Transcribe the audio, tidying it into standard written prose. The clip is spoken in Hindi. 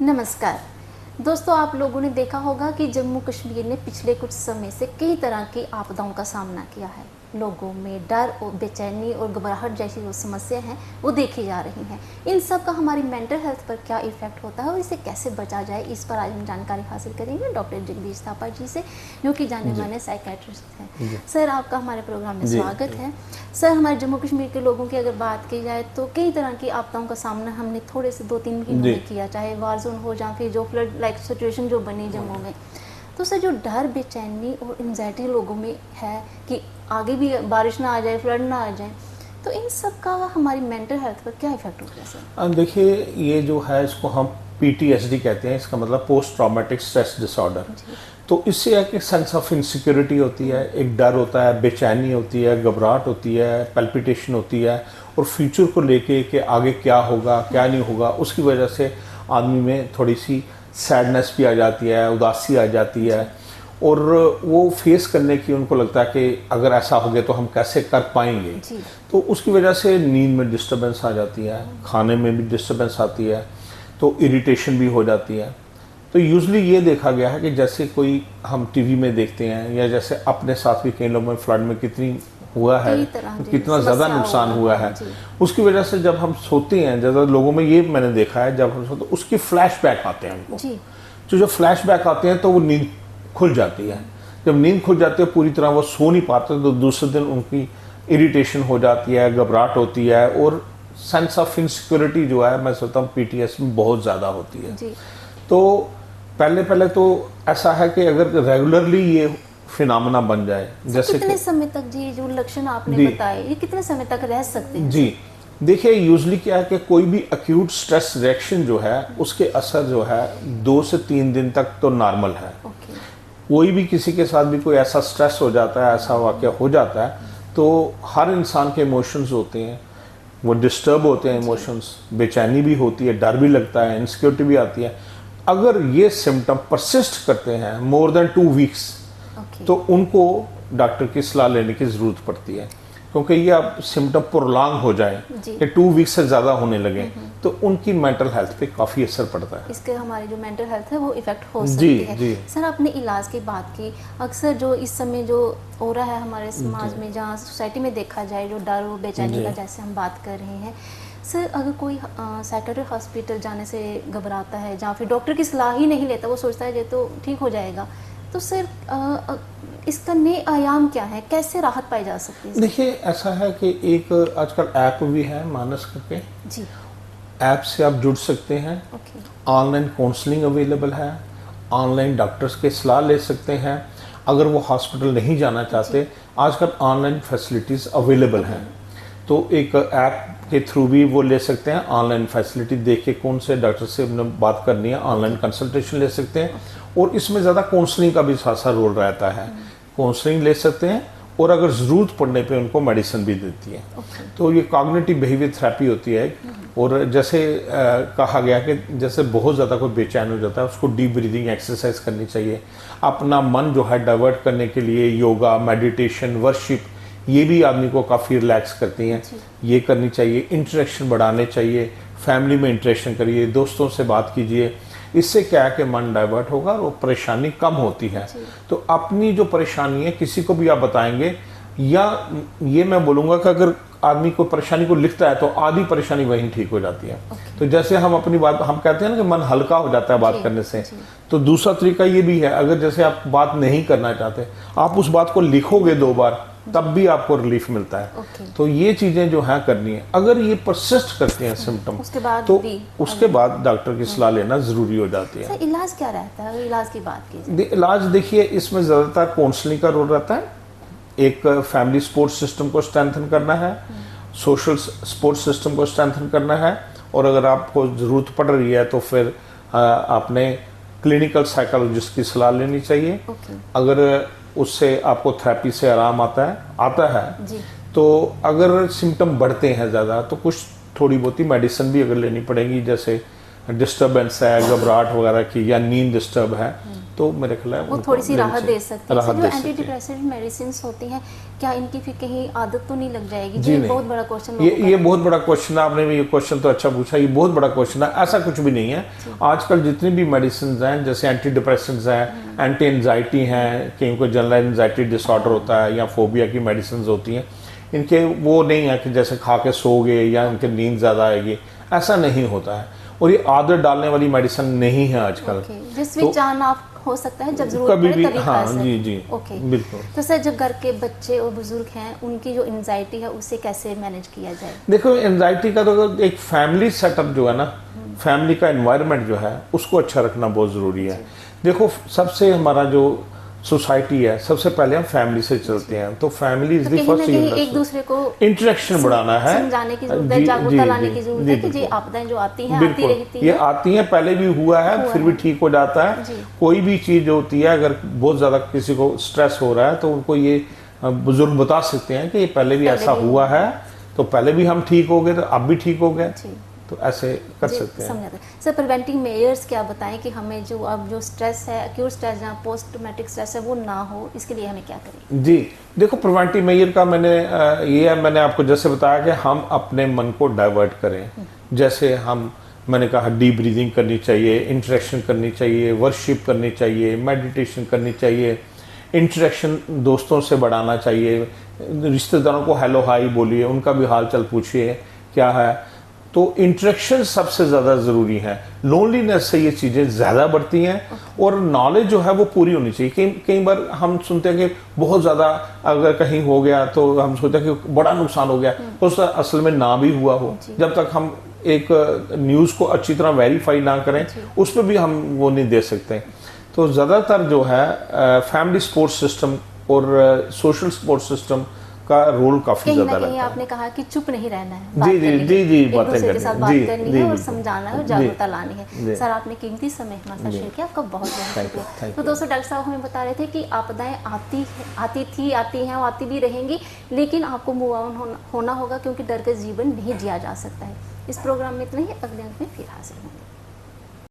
नमस्कार दोस्तों, आप लोगों ने देखा होगा कि जम्मू कश्मीर ने पिछले कुछ समय से कई तरह की आपदाओं का सामना किया है। लोगों में डर और बेचैनी और घबराहट जैसी जो समस्या हैं वो देखी जा रही हैं। इन सब का हमारी मेंटल हेल्थ पर क्या इफेक्ट होता है और इसे कैसे बचा जाए, इस पर आज हम जानकारी हासिल करेंगे डॉक्टर जगदीश थापा जी से, जो कि जाने माने साइकेट्रिस्ट हैं। सर, आपका हमारे प्रोग्राम में स्वागत है। सर, हमारे जम्मू कश्मीर के लोगों की अगर बात की जाए तो कई तरह की आपदाओं का सामना हमने थोड़े से 2-3 महीनों में किया, चाहे वार जोन हो या फिर जो फ्लड लाइक सिचुएशन जो बनी जम्मू में। तो सर, जो डर, बेचैनी और एंजाइटी लोगों में है कि आगे भी बारिश ना आ जाए, फ्लड ना आ जाए, तो इन सब का हमारी मेंटल हेल्थ पर क्या इफेक्ट होता है सर? देखिए, ये जो है इसको हम PTSD कहते हैं। इसका मतलब पोस्ट ट्रॉमेटिक स्ट्रेस डिसऑर्डर। तो इससे एक सेंस ऑफ इनसिक्योरिटी होती है, एक डर होता है, बेचैनी होती है, घबराहट होती है, पैल्पिटेशन होती है, और फ्यूचर को लेके कि आगे क्या होगा क्या नहीं होगा, उसकी वजह से आदमी में थोड़ी सी सैडनेस भी आ जाती है, उदासी आ जाती है, और वो फेस करने की उनको लगता है कि अगर ऐसा हो गया तो हम कैसे कर पाएंगे। तो उसकी वजह से नींद में डिस्टर्बेंस आ जाती है, खाने में भी डिस्टर्बेंस आती है, तो इरिटेशन भी हो जाती है। तो यूजली ये देखा गया है कि जैसे कोई हम टीवी में देखते हैं, या जैसे अपने साथ भी कई लोगों में फ्लड में कितनी हुआ है, कितना ज़्यादा नुकसान हुआ है, उसकी वजह से जब हम सोते हैं, ज़्यादा लोगों में ये मैंने देखा है, जब हम सोते हैं उसके फ्लैशबैक आते हैं उनको। तो जब फ्लैशबैक आते हैं तो वो नींद खुल जाती है। जब नींद खुल जाती है पूरी तरह वो सो नहीं पाते, तो दूसरे दिन उनकी इरिटेशन हो जाती है, घबराहट होती है, और सेंस ऑफ इनसिक्योरिटी जो है, मैं सोचता हूँ PTS में बहुत ज़्यादा होती है। तो पहले तो ऐसा है कि अगर रेगुलरली ये फिनोमेना बन जाए, जैसे कितने समय तक जी जो लक्षण आपने बताए, ये कितने समय तक रह सकते हैं? जी देखिए, यूजली क्या है कि कोई भी अक्यूट स्ट्रेस रिएक्शन जो है उसके असर जो है 2 से 3 दिन तक तो नॉर्मल है। कोई भी किसी के साथ भी कोई ऐसा स्ट्रेस हो जाता है, ऐसा वाक़या हो जाता है, तो हर इंसान के इमोशंस होते हैं, वो डिस्टर्ब होते हैं इमोशंस, बेचैनी भी होती है, डर भी लगता है, इनसिक्योरिटी भी आती है। अगर ये सिम्टम परसिस्ट करते हैं मोर देन 2 वीक्स, तो उनको डॉक्टर की सलाह लेने की ज़रूरत पड़ती है, क्योंकि ये अब सिम्टम प्रोलॉन्ग हो जाए कि 2 वीक से ज़्यादा होने लगे, तो उनकी मेंटल हेल्थ पे काफ़ी असर पड़ता है। इसके हमारी जो मेंटल हेल्थ है वो इफेक्ट हो सकती है। सर, आपने इलाज की बात की, अक्सर जो इस समय जो हो रहा है हमारे समाज में, जहाँ सोसाइटी में देखा जाए, जो डर और बेचैनी का जैसे हम बात कर रहे हैं, सर अगर कोई साइकेट्रिक हॉस्पिटल जाने से घबराता है, जहाँ फिर डॉक्टर की सलाह ही नहीं लेता, वो सोचता है ये तो ठीक हो जाएगा, तो सर इसका नए आयाम क्या है, कैसे राहत पाई जा सकती है? देखिए, ऐसा है कि एक आजकल ऐप भी है, मानस करके जी, ऐप से आप जुड़ सकते हैं। ऑनलाइन काउंसलिंग अवेलेबल है, ऑनलाइन डॉक्टर्स के सलाह ले सकते हैं। अगर वो हॉस्पिटल नहीं जाना चाहते, आजकल ऑनलाइन फैसिलिटीज़ अवेलेबल हैं, तो एक ऐप के थ्रू भी वो ले सकते हैं। ऑनलाइन फैसिलिटी देख के कौन से डॉक्टर से बात करनी है, ऑनलाइन कंसल्टेशन ले सकते हैं, और इसमें ज़्यादा काउंसलिंग का भी सा रोल रहता है। काउंसलिंग ले सकते हैं, और अगर ज़रूरत पड़ने पे उनको मेडिसिन भी देती है। तो ये कॉग्निटिव बिहेवियर थेरेपी होती है। और जैसे कहा गया कि जैसे बहुत ज़्यादा कोई बेचैन हो जाता है, उसको डीप ब्रीदिंग एक्सरसाइज करनी चाहिए। अपना मन जो है डाइवर्ट करने के लिए योगा, मेडिटेशन, वर्शिप, ये भी आदमी को काफ़ी रिलैक्स करती हैं, ये करनी चाहिए। इंटरेक्शन बढ़ाने चाहिए, फैमिली में इंटरेक्शन करिए, दोस्तों से बात कीजिए। इससे क्या है कि मन डाइवर्ट होगा और वो परेशानी कम होती है। तो अपनी जो परेशानी है किसी को भी आप बताएंगे, या ये मैं बोलूँगा कि अगर आदमी को परेशानी को लिखता है तो आधी परेशानी वहीं ठीक हो जाती है। तो जैसे हम अपनी बात, हम कहते हैं ना कि मन हल्का हो जाता है बात करने से, तो दूसरा तरीका ये भी है, अगर जैसे आप बात नहीं करना चाहते, आप उस बात को लिखोगे 2 बार, तब भी आपको रिलीफ मिलता है। तो ये चीज़ें जो है करनी है। अगर ये परसिस्ट करते हैं सिम्टम, तो उसके बाद डॉक्टर की सलाह लेना ज़रूरी हो जाती है। इलाज क्या रहता है, इलाज की बात कीजिए? इलाज देखिए, इसमें ज़्यादातर काउंसलिंग का रोल रहता है। एक फैमिली सपोर्ट सिस्टम को स्ट्रेंथन करना है, सोशल सपोर्ट सिस्टम को स्ट्रेंथन करना है, और अगर आपको ज़रूरत पड़ रही है तो फिर आपने क्लिनिकल साइकोलॉजिस्ट की सलाह लेनी चाहिए। अगर उससे आपको थेरेपी से आराम आता है जी। तो अगर सिम्टम बढ़ते हैं ज़्यादा, तो कुछ थोड़ी बहुत मेडिसिन भी अगर लेनी पड़ेगी, जैसे डिस्टर्बेंस है, घबराहट वगैरह की, या नींद डिस्टर्ब है, तो मेरे ख्याल है वो थोड़ी सी राहत दे सकते हैं। जो एंटी हैं। डिप्रेसेंट मेडिसिन होती हैं, क्या इनकी फिर कहीं आदत तो नहीं लग जाएगी? जी नहीं, बहुत बड़ा क्वेश्चन ये बहुत बड़ा क्वेश्चन है। आपने भी ये क्वेश्चन तो अच्छा पूछा, ये बहुत बड़ा क्वेश्चन है। ऐसा कुछ भी नहीं है। आजकल जितनी भी मेडिसिन हैं, जैसे एंटी डिप्रेसेंट्स हैं, एंटी एंजाइटी हैं, कहीं को जनरल एंजाइटी डिसऑर्डर होता है, या फोबिया की मेडिसिन होती हैं, इनके वो नहीं है कि जैसे खा के सो गए या इनके नींद ज़्यादा आएगी, ऐसा नहीं होता है। और ये आदत डालने वाली मेडिसिन नहीं है आजकल। जिसमें चाहना आप हो सकता है जब जरूरत कभी पड़े भी, तभी हाँ, खा जी जी, ओके, बिल्कुल। तो सर जो घर के बच्चे और बुजुर्ग हैं, उनकी जो एंजाइटी है उसे कैसे मैनेज किया जाए? देखो, एंजाइटी का तो एक फैमिली सेटअप जो है ना, फैमिली का एनवायरनमेंट जो है उसको अच्छा रखना बहुत ज़रूरी है। देखो, सबसे हमारा जो सोसाइटी है, सबसे पहले हम फैमिली से चलते हैं, तो फैमिली इज द फर्स्ट एक दूसरे को इंटरेक्शन बढ़ाना है, समझाने की जरूरत है, जागरूकता लाने की जरूरत है कि जी आपदाएं जो आती हैं आती रहती हैं, ये आती हैं, पहले भी हुआ है, फिर भी ठीक हो जाता है। कोई भी चीज होती है, अगर बहुत ज्यादा किसी को स्ट्रेस हो रहा है तो उनको ये बुजुर्ग बता सकते हैं कि ये पहले भी ऐसा हुआ है, तो पहले भी हम ठीक हो गए, तो अब भी ठीक हो गए, तो ऐसे कर सकते हैं। सर, प्रिवेंटिव मेजर्स क्या बताएं कि हमें जो अब जो स्ट्रेस है, एक्यूट स्ट्रेस या पोस्ट ट्रॉमेटिक स्ट्रेस है, वो ना हो, इसके लिए हमें क्या करें? जी देखो, प्रिवेंटिव मेजर का मैंने आपको जैसे बताया कि हम अपने मन को डाइवर्ट करें। जैसे मैंने कहा डीप ब्रीदिंग करनी चाहिए, इंटरेक्शन करनी चाहिए, वर्शिप करनी चाहिए, मेडिटेशन करनी चाहिए, इंटरेक्शन दोस्तों से बढ़ाना चाहिए, रिश्तेदारों को हेलो हाई बोलिए, उनका भी हाल चाल पूछिए क्या है। तो इंटरेक्शन सबसे ज़्यादा ज़रूरी है। लोनलीनेस से ये चीज़ें ज़्यादा बढ़ती हैं, और नॉलेज जो है वो पूरी होनी चाहिए। कई बार हम सुनते हैं कि बहुत ज़्यादा अगर कहीं हो गया तो हम सोचते हैं कि बड़ा नुकसान हो गया, तो उसका असल में ना भी हुआ हो। जब तक हम एक न्यूज़ को अच्छी तरह वेरीफाई ना करें, उस पर भी हम वो नहीं दे सकते। तो ज़्यादातर जो है फैमिली सपोर्ट सिस्टम और सोशल सपोर्ट सिस्टम का रोल काफी ज्यादा रहता है। आपने कहा कि चुप नहीं रहना है, जी जी जी जी, बातें करनी के साथ बात करनी है और जी, समझाना है और जागरूकता लानी है। सर, आपने कीमती समय हमारे साथ शेयर किया, आपका बहुत बहुत शुक्रिया। तो दोस्तों, डॉक्टर साहब हमें बता रहे थे कि आपदाएं आती हैं और आती भी रहेंगी, लेकिन आपको मूव ऑन होना होगा, क्योंकि डर का जीवन नहीं जिया जा सकता है। इस प्रोग्राम में इतना ही, अगले अंक में फिर हाजिर होंगे।